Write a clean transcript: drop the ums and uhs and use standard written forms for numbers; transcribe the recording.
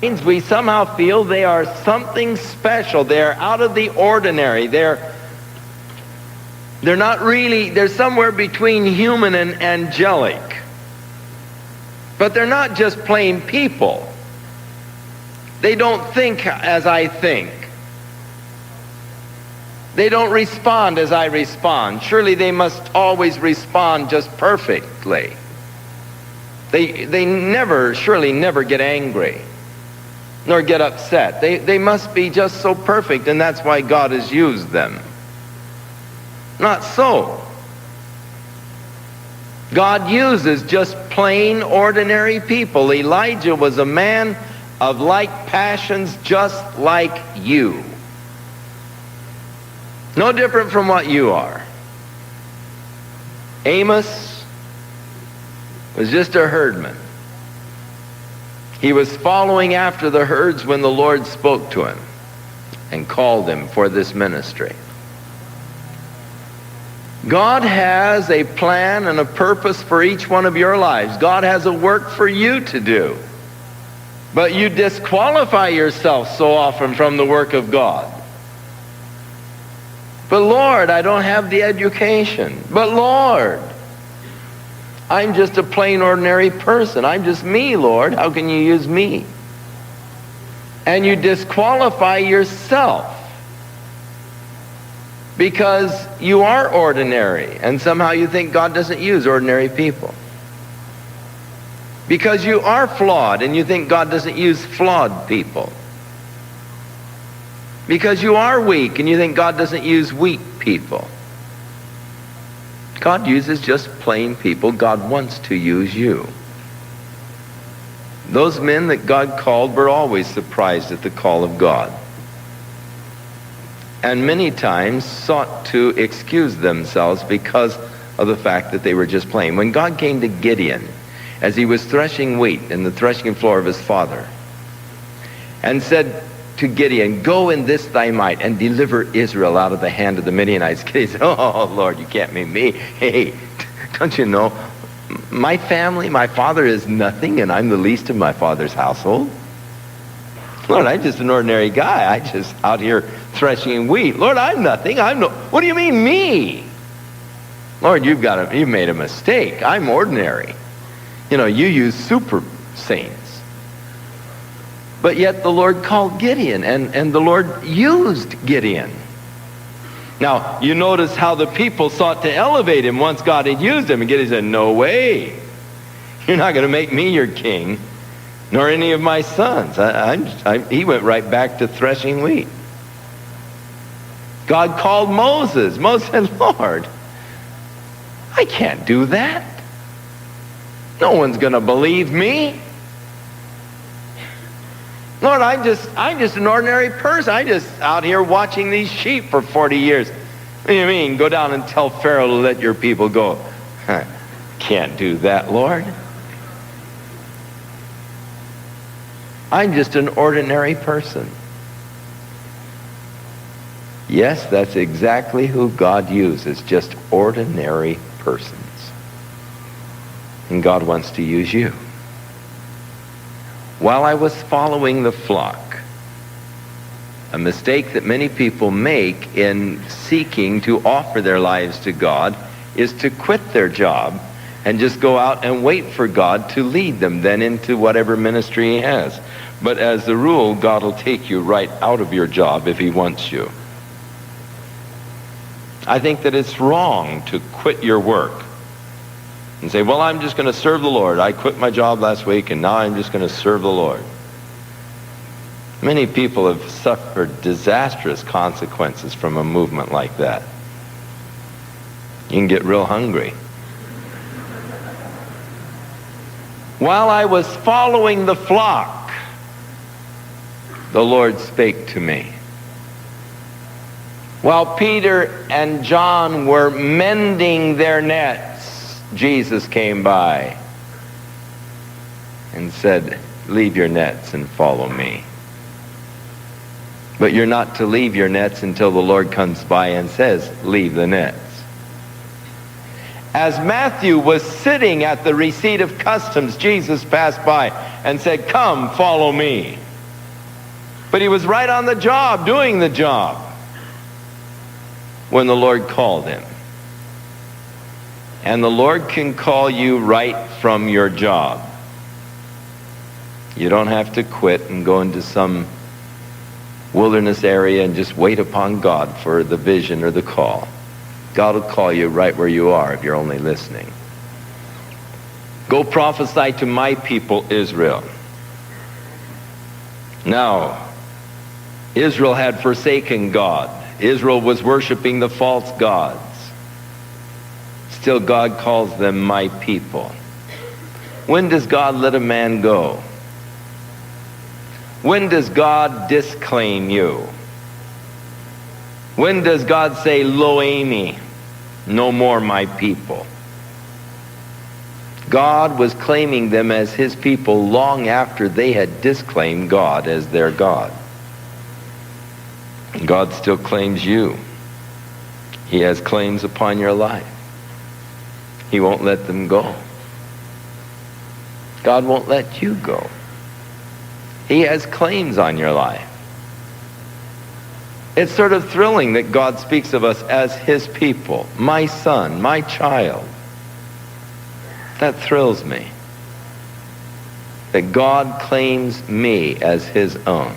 We somehow feel they are something special. They're out of the ordinary. They're not really, they're somewhere between human and angelic. But they're not just plain people. They don't think as I think. They don't respond as I respond. Surely they must always respond just perfectly. They never, surely never get angry, nor get upset. They must be just so perfect, and that's why God has used them. Not so. God uses just plain, ordinary people. Elijah was a man of like passions, just like you. No different from what you are. Amos was just a herdman. He was following after the herds when the Lord spoke to him and called him for this ministry. God has a plan and a purpose for each one of your lives. God has a work for you to do. But you disqualify yourself so often from the work of God. But Lord, I don't have the education. But Lord, I'm just a plain ordinary person. I'm just me, Lord. How can you use me? And you disqualify yourself because you are ordinary, and somehow you think God doesn't use ordinary people. Because you are flawed, and you think God doesn't use flawed people. Because you are weak, and you think God doesn't use weak people. God uses just plain people. God wants to use you. Those men that God called were always surprised at the call of God, and many times sought to excuse themselves because of the fact that they were just plain. When God came to Gideon, as he was threshing wheat in the threshing floor of his father, and said to Gideon, "Go in this thy might and deliver Israel out of the hand of the Midianites." Gideon said, "Oh, Lord, you can't mean me. Hey, don't you know, my family, my father is nothing, and I'm the least of my father's household. Lord, I'm just an ordinary guy. I just out here threshing wheat. Lord, I'm nothing. What do you mean, me? Lord, you've made a mistake. I'm ordinary. You know, you use super saints." But yet the Lord called Gideon, and the Lord used Gideon. Now, you notice how the people sought to elevate him once God had used him. And Gideon said, "No way. You're not going to make me your king, nor any of my sons." He went right back to threshing wheat. God called Moses. Moses said, "Lord, I can't do that. No one's going to believe me. Lord, I'm just an ordinary person. I'm just out here watching these sheep for 40 years. What do you mean? Go down and tell Pharaoh to let your people go." Can't do that, Lord. I'm just an ordinary person. Yes, that's exactly who God uses, just ordinary persons. And God wants to use you. While I was following the flock, a mistake that many people make in seeking to offer their lives to God is to quit their job and just go out and wait for God to lead them then into whatever ministry he has. But as a rule, God will take you right out of your job if he wants you. I think that it's wrong to quit your work and say, "Well, I'm just going to serve the Lord. I quit my job last week and now I'm just going to serve the Lord." Many people have suffered disastrous consequences from a movement like that. You can get real hungry. While I was following the flock, the Lord spake to me. While Peter and John were mending their nets, Jesus came by and said, "Leave your nets and follow me." But you're not to leave your nets until the Lord comes by and says, "Leave the nets." As Matthew was sitting at the receipt of customs, Jesus passed by and said, "Come, follow me." But he was right on the job, doing the job, when the Lord called him. And the Lord can call you right from your job. You don't have to quit and go into some wilderness area and just wait upon God for the vision or the call. God will call you right where you are if you're only listening. Go prophesy to my people Israel. Now, Israel had forsaken God. Israel was worshiping the false gods. Still, God calls them my people. When does God let a man go? When does God disclaim you? When does God say, Lo Ami, no more my people? God was claiming them as his people long after they had disclaimed God as their God. God still claims you. He has claims upon your life. He won't let them go. God won't let you go. He has claims on your life. It's sort of thrilling that God speaks of us as his people, my son, my child. That thrills me. That God claims me as his own.